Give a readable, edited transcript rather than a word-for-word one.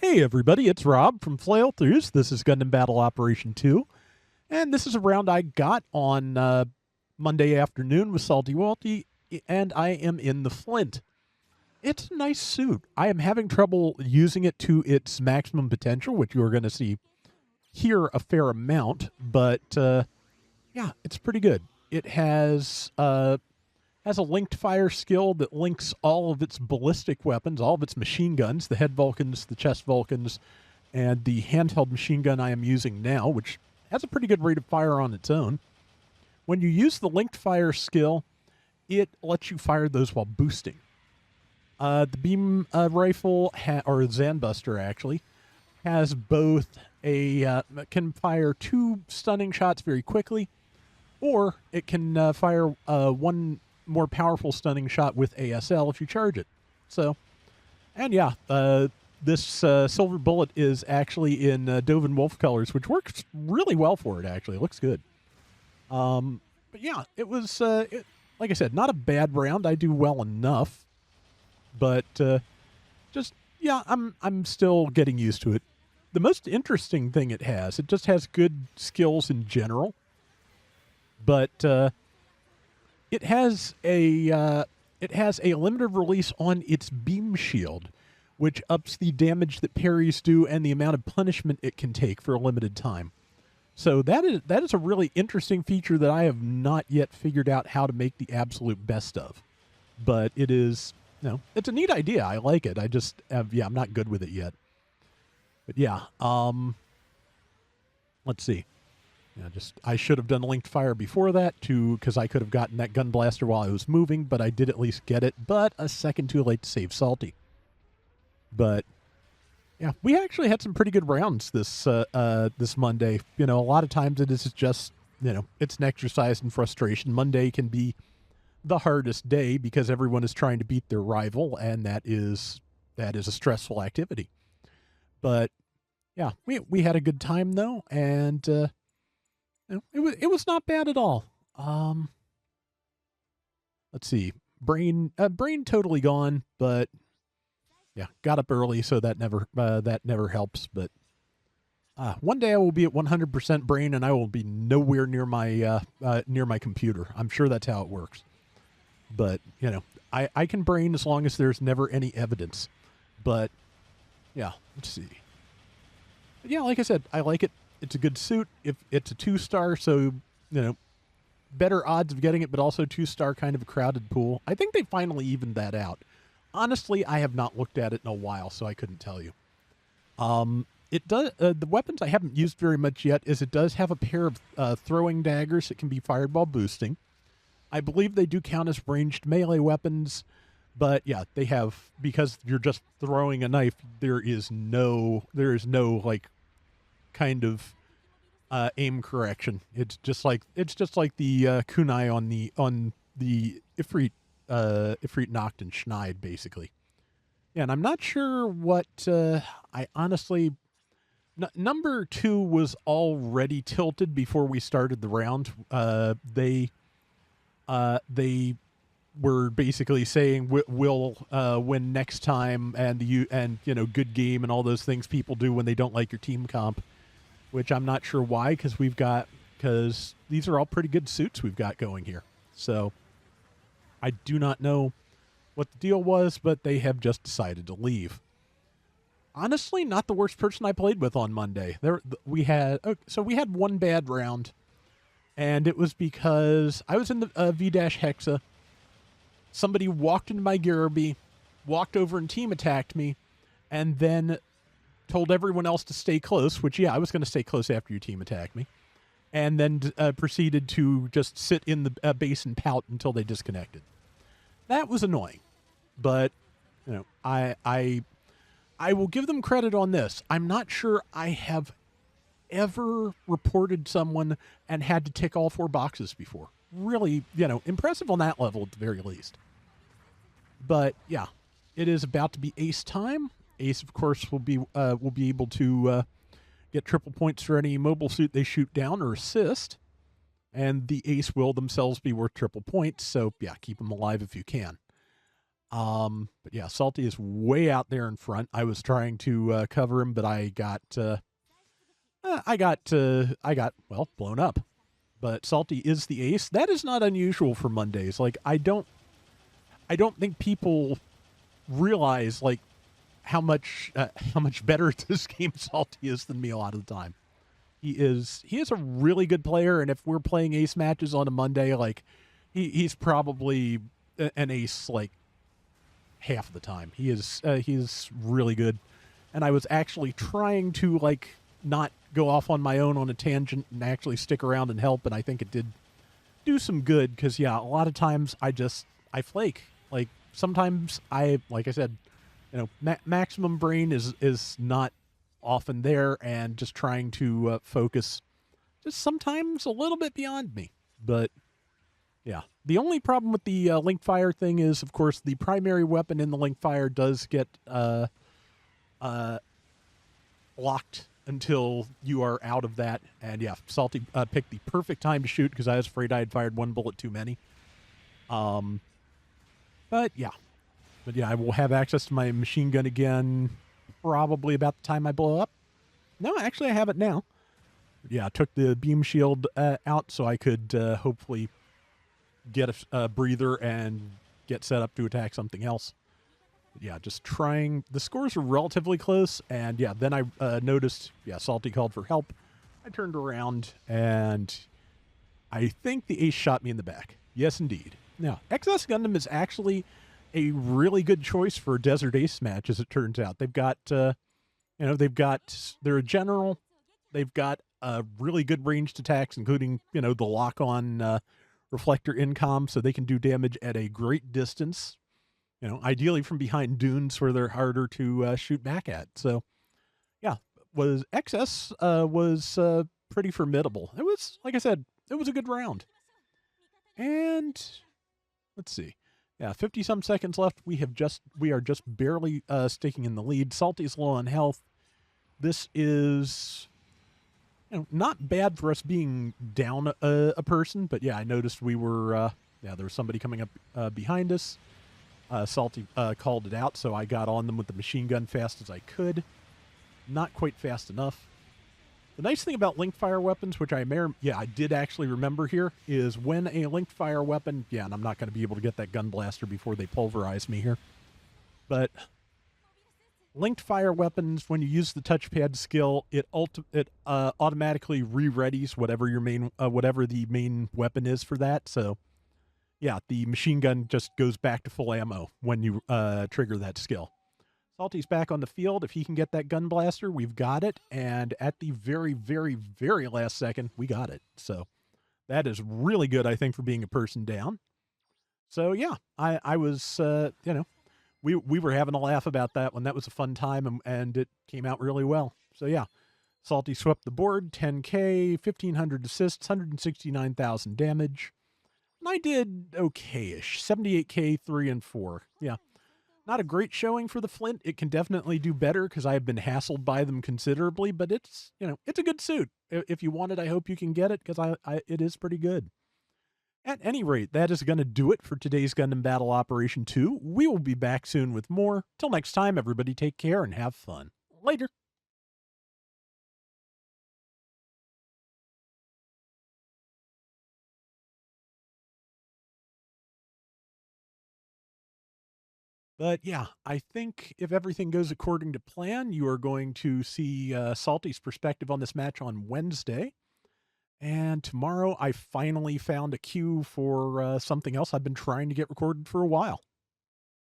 Hey everybody, it's Rob from Flailthroughs. This is Gundam Battle Operation 2, and this is a round I got on Monday afternoon with Salty Walty, and I am in the Flint. It's a nice suit. I am having trouble using it to its maximum potential, which you're going to see here a fair amount, but yeah, it's pretty good. It has a linked fire skill that links all of its ballistic weapons, all of its machine guns, the head Vulcans, the chest Vulcans, and the handheld machine gun I am using now, which has a pretty good rate of fire on its own. When you use the linked fire skill, it lets you fire those while boosting. The beam rifle, or Zanbuster actually, has both can fire 2 stunning shots very quickly, or it can fire one more powerful stunning shot with ASL if you charge it. So, and yeah, this silver bullet is actually in Dove and Wolf colors, which works really well for it, actually. It looks good. But yeah, it was, like I said, not a bad round. I do well enough. But just, yeah, I'm still getting used to it. The most interesting thing it just has good skills in general. But it has a limited release on its beam shield, which ups the damage that parries do and the amount of punishment it can take for a limited time. So that is a really interesting feature that I have not yet figured out how to make the absolute best of. But it is, it's a neat idea. I like it. I just I'm not good with it yet. But yeah, let's see. I should have done linked fire before that because I could have gotten that gun blaster while I was moving, but I did at least get it, but a second too late to save Salty. But yeah, we actually had some pretty good rounds this Monday. A lot of times it is just, it's an exercise in frustration. Monday can be the hardest day because everyone is trying to beat their rival, and that is a stressful activity. But yeah, we had a good time though, and it was not bad at all. Let's see, brain totally gone, but yeah, got up early, so that never helps. But one day I will be at 100% brain, and I will be nowhere near my computer. I'm sure that's how it works. But I can brain as long as there's never any evidence. But yeah, let's see. But yeah, like I said, I like it. It's a good suit. If it's a 2-star, so, better odds of getting it, but also 2-star kind of a crowded pool. I think they finally evened that out. Honestly, I have not looked at it in a while, so I couldn't tell you. It does. The weapons I haven't used very much yet is it does have a pair of throwing daggers that can be fired while boosting. I believe they do count as ranged melee weapons, but yeah, they have, because you're just throwing a knife, there is no like kind of aim correction. It's just like the kunai on the Ifrit Nacht and Schneid, basically. Yeah, and I'm not sure what I honestly. Number 2 was already tilted before we started the round. They were basically saying we'll win next time, and good game and all those things people do when they don't like your team comp. Which I'm not sure why, because these are all pretty good suits we've got going here. So I do not know what the deal was, but they have just decided to leave. Honestly, not the worst person I played with on Monday. We had one bad round, and it was because I was in the V-Hexa. Somebody walked into my Garibee, walked over and team attacked me, and then told everyone else to stay close, which, yeah, I was going to stay close after your team attacked me, and then proceeded to just sit in the base and pout until they disconnected. That was annoying, but, I will give them credit on this. I'm not sure I have ever reported someone and had to tick all 4 boxes before. Really, impressive on that level at the very least. But, yeah, it is about to be ace time. Ace, of course, will be able to get triple points for any mobile suit they shoot down or assist, and the ace will themselves be worth triple points. So yeah, keep them alive if you can. But yeah, Salty is way out there in front. I was trying to cover him, but I got well blown up. But Salty is the ace. That is not unusual for Mondays. Like I don't think people realize like how much better at this game Salty is than me a lot of the time. He is a really good player, and if we're playing ace matches on a Monday, like he's probably an ace like half of the time. He's really good, and I was actually trying to like not go off on my own on a tangent and actually stick around and help, and I think it did do some good because yeah, a lot of times I flake. Like sometimes like I said, maximum brain is not often there, and just trying to focus just sometimes a little bit beyond me. But yeah, the only problem with the link fire thing is, of course, the primary weapon in the link fire does get locked until you are out of that. And yeah, Salty picked the perfect time to shoot because I was afraid I had fired one bullet too many. But yeah, I will have access to my machine gun again probably about the time I blow up. No, actually, I have it now. Yeah, I took the beam shield out so I could hopefully get a breather and get set up to attack something else. But yeah, just trying. The scores are relatively close, and yeah, then I noticed, yeah, Salty called for help. I turned around, and I think the ace shot me in the back. Yes, indeed. Now, XS Gundam is actually a really good choice for a Desert Ace match, as it turns out. They've got, they're a general. They've got really good ranged attacks, including, the lock-on reflector incom, so they can do damage at a great distance. Ideally from behind dunes where they're harder to shoot back at. So, yeah, XS was pretty formidable. It was, like I said, it was a good round. And let's see. Yeah, 50-some seconds left. We are just barely sticking in the lead. Salty's low on health. This is, not bad for us being down a person, but yeah, I noticed we were, there was somebody coming up behind us. Salty called it out, so I got on them with the machine gun fast as I could. Not quite fast enough. The nice thing about linked fire weapons, which I did actually remember here, is when a linked fire weapon, and I'm not going to be able to get that gun blaster before they pulverize me here, but linked fire weapons, when you use the touchpad skill, it automatically re-readies whatever the main weapon is for that. So, yeah, the machine gun just goes back to full ammo when you trigger that skill. Salty's back on the field. If he can get that gun blaster, we've got it. And at the very, very, very last second, we got it. So that is really good, I think, for being a person down. So, yeah, I was, we were having a laugh about that one. That was a fun time, and it came out really well. So, yeah, Salty swept the board, 10K, 1,500 assists, 169,000 damage. And I did okay-ish, 78K, 3 and 4. Yeah. Not a great showing for the Flint. It can definitely do better because I have been hassled by them considerably, but it's, it's a good suit. If you want it, I hope you can get it because it is pretty good. At any rate, that is going to do it for today's Gundam Battle Operation 2. We will be back soon with more. Till next time, everybody take care and have fun. Later. But yeah, I think if everything goes according to plan, you are going to see Salty's perspective on this match on Wednesday. And tomorrow, I finally found a cue for something else I've been trying to get recorded for a while.